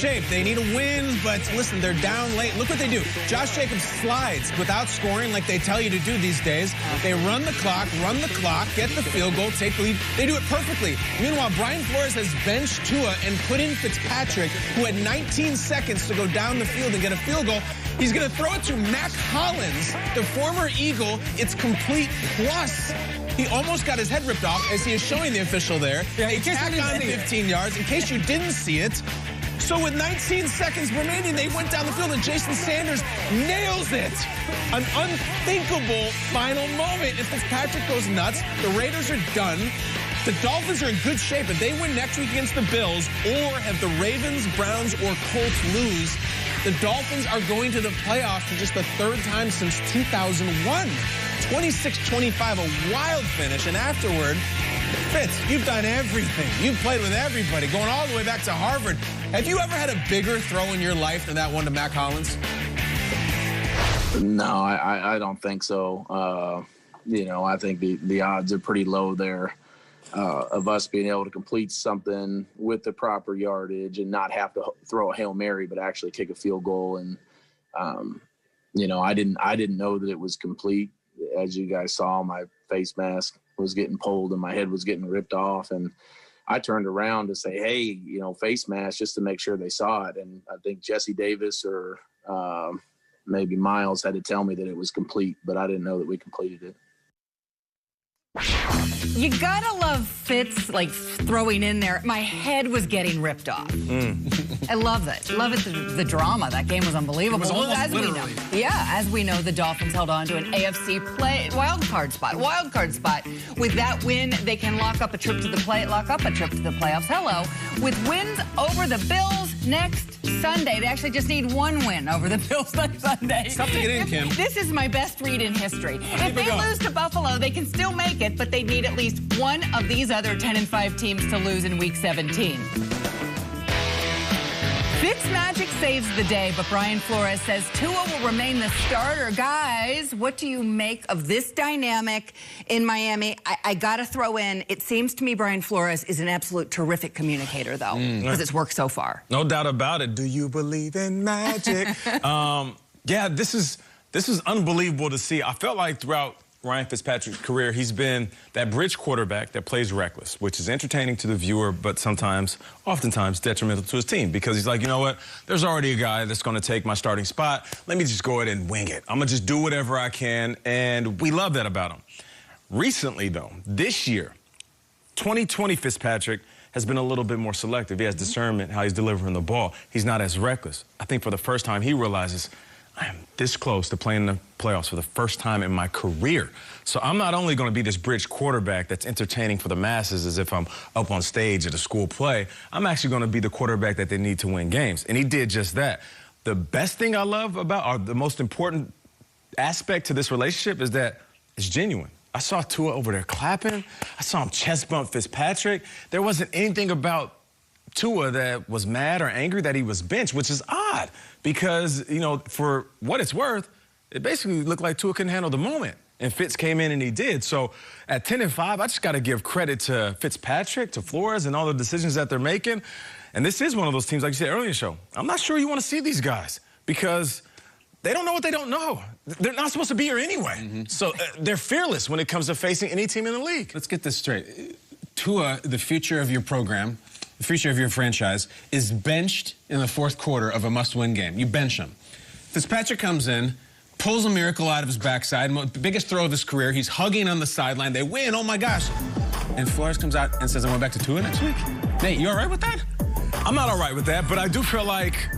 shape. They need a win, but listen, they're down late. Look what they do. Josh Jacobs slides without scoring like they tell you to do these days. They run the clock, get the field goal, take the lead. They do it perfectly. Meanwhile, Brian Flores has benched Tua and put in Fitzpatrick, who had 19 seconds to go down the field and get a field goal. He's going to throw it to Mac Hollins, the former Eagle. It's complete, plus he almost got his head ripped off, as he is showing the official there. Yeah, he tacked on 15 yards, in case you didn't see it. So with 19 seconds remaining, they went down the field, and Jason Sanders nails it. An unthinkable final moment. If Fitzpatrick goes nuts, the Raiders are done. The Dolphins are in good shape. If they win next week against the Bills, or have the Ravens, Browns, or Colts lose, the Dolphins are going to the playoffs for just the third time since 2001. 26-25, a wild finish. And afterward, Fitz, you've done everything. You've played with everybody, going all the way back to Harvard. Have you ever had a bigger throw in your life than that one to Mac Hollins? No, I don't think so. You know, I think the odds are pretty low there of us being able to complete something with the proper yardage and not have to throw a Hail Mary, but actually kick a field goal. And, you know, I didn't know that it was complete. As you guys saw, my face mask was getting pulled and my head was getting ripped off. And I turned around to say, hey, you know, face mask, just to make sure they saw it. And I think Jesse Davis or maybe Miles had to tell me that it was complete, but I didn't know that we completed it. You gotta love Fitz, like, throwing in there. My head was getting ripped off. I love it. Love it, the drama. That game was unbelievable. It was almost as literally. We know. Yeah, as we know, the Dolphins held on to an AFC wild card spot. With that win, they can lock up a trip to the playoffs. Hello. With wins over the Bills next Sunday. They actually just need one win over the Bills next Sunday. It's tough to get in, Kim. This is my best read in history. If they lose to Buffalo, they can still make it, but they need at least one of these other 10-5 teams to lose in Week 17. Fitzmagic saves the day, but Brian Flores says Tua will remain the starter. Guys, what do you make of this dynamic in Miami? I got to throw in, it seems to me Brian Flores is an absolute terrific communicator, though, because it's worked so far. No doubt about it. Do you believe in magic? Yeah, this is unbelievable to see. I felt like throughout Ryan Fitzpatrick's career, he's been that bridge quarterback that plays reckless, which is entertaining to the viewer, but oftentimes detrimental to his team, because he's like, you know what, there's already a guy that's going to take my starting spot. Let me just go ahead and wing it. I'm going to just do whatever I can, and we love that about him. Recently, though, this year, 2020 Fitzpatrick has been a little bit more selective. He has discernment how he's delivering the ball. He's not as reckless. I think for the first time, he realizes, I am this close to playing the playoffs for the first time in my career. So I'm not only going to be this bridge quarterback that's entertaining for the masses as if I'm up on stage at a school play. I'm actually going to be the quarterback that they need to win games. And he did just that. The best thing I love about, or the most important aspect to this relationship, is that it's genuine. I saw Tua over there clapping. I saw him chest bump Fitzpatrick. There wasn't anything about Tua that was mad or angry that he was benched, which is odd because, you know, for what it's worth, it basically looked like Tua couldn't handle the moment. And Fitz came in and he did. So at 10-5, I just got to give credit to Fitzpatrick, to Flores, and all the decisions that they're making. And this is one of those teams, like you said earlier in the show, I'm not sure you want to see these guys because they don't know what they don't know. They're not supposed to be here anyway. So they're fearless when it comes to facing any team in the league. Let's get this straight. Tua, the future of your program, the future of your franchise, is benched in the fourth quarter of a must-win game. You bench him. Fitzpatrick comes in, pulls a miracle out of his backside, biggest throw of his career. He's hugging on the sideline. They win. Oh, my gosh. And Flores comes out and says, I'm going back to Tua next week. Nate, you all right with that? I'm not all right with that, but I do feel like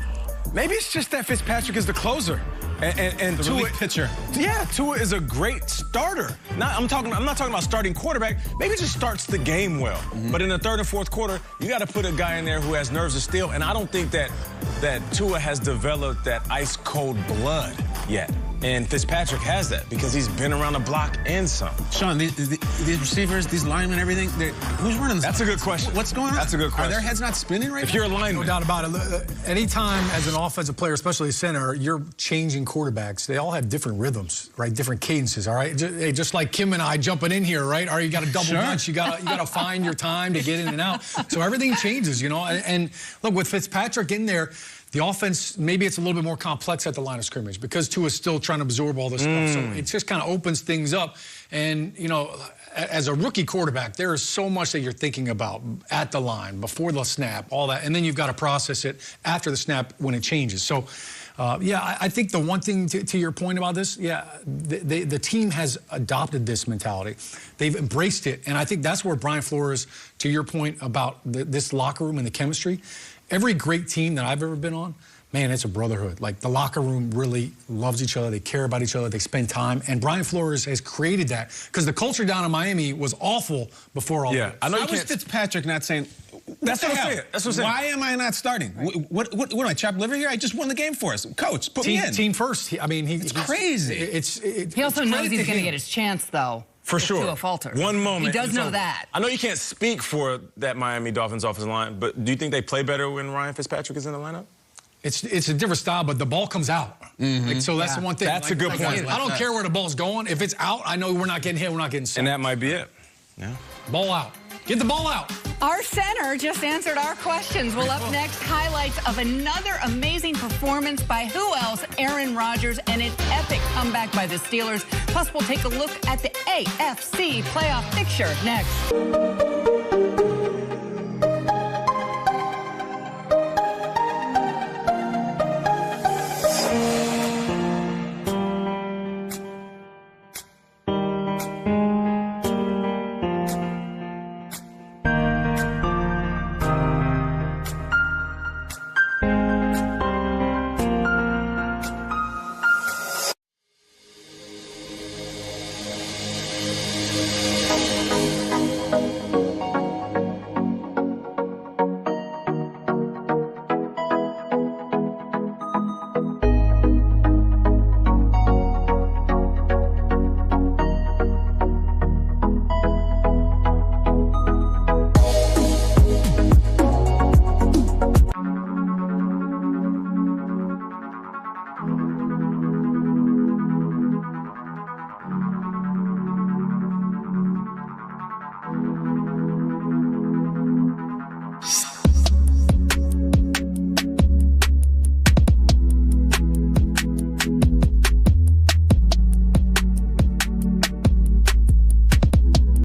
maybe it's just that Fitzpatrick is the closer. And the relief pitcher. Yeah, Tua is a great starter. I'm not talking about starting quarterback. Maybe just starts the game well. But in the third and fourth quarter, you got to put a guy in there who has nerves of steel. And I don't think that Tua has developed that ice-cold blood yet. And Fitzpatrick has that because he's been around the block and some. Sean, these receivers, these linemen, everything, who's running this? That's a good question. What's going on? That's a good question. Are their heads not spinning right If now? you're a lineman. No doubt about it. Anytime as an offensive player, especially a center, you're changing quarterbacks. They all have different rhythms, right? Different cadences, all right? Just like Kim and I jumping in here, right? Or you got a double bunch. You got to find your time to get in and out. So everything changes, you know? And look, with Fitzpatrick in there, the offense, maybe it's a little bit more complex at the line of scrimmage because Tua's still trying to absorb all this stuff. So it just kind of opens things up. And, you know, as a rookie quarterback, there is so much that you're thinking about at the line, before the snap, all that. And then you've got to process it after the snap when it changes. So, yeah, I think the one thing to your point about this, yeah, the team has adopted this mentality. They've embraced it. And I think that's where Brian Flores, to your point about this locker room and the chemistry, every great team that I've ever been on, man, it's a brotherhood. Like, the locker room really loves each other. They care about each other. They spend time. And Brian Flores has created that because the culture down in Miami was awful before all that. I know How was Fitzpatrick not saying, That's what I'm saying. That's what I'm saying. Why am I not starting? What am I, chopped liver here? I just won the game for us. Coach, put me in. Team first. I mean, it's crazy. He also knows he's going to get his chance, though. For sure. Tua falters. One moment. He does know that. I know you can't speak for that Miami Dolphins offensive line, but do you think they play better when Ryan Fitzpatrick is in the lineup? It's a different style, but the ball comes out. Like, so that's the one thing. That's a good point. I don't care where the ball's going. If it's out, I know we're not getting hit. We're not getting sacked. And that might be it. Yeah. Ball out. Get the ball out. Our center just answered our questions. Well, up next, highlights of another amazing performance by who else? Aaron Rodgers and an epic comeback by the Steelers. Plus, we'll take a look at the AFC playoff picture next.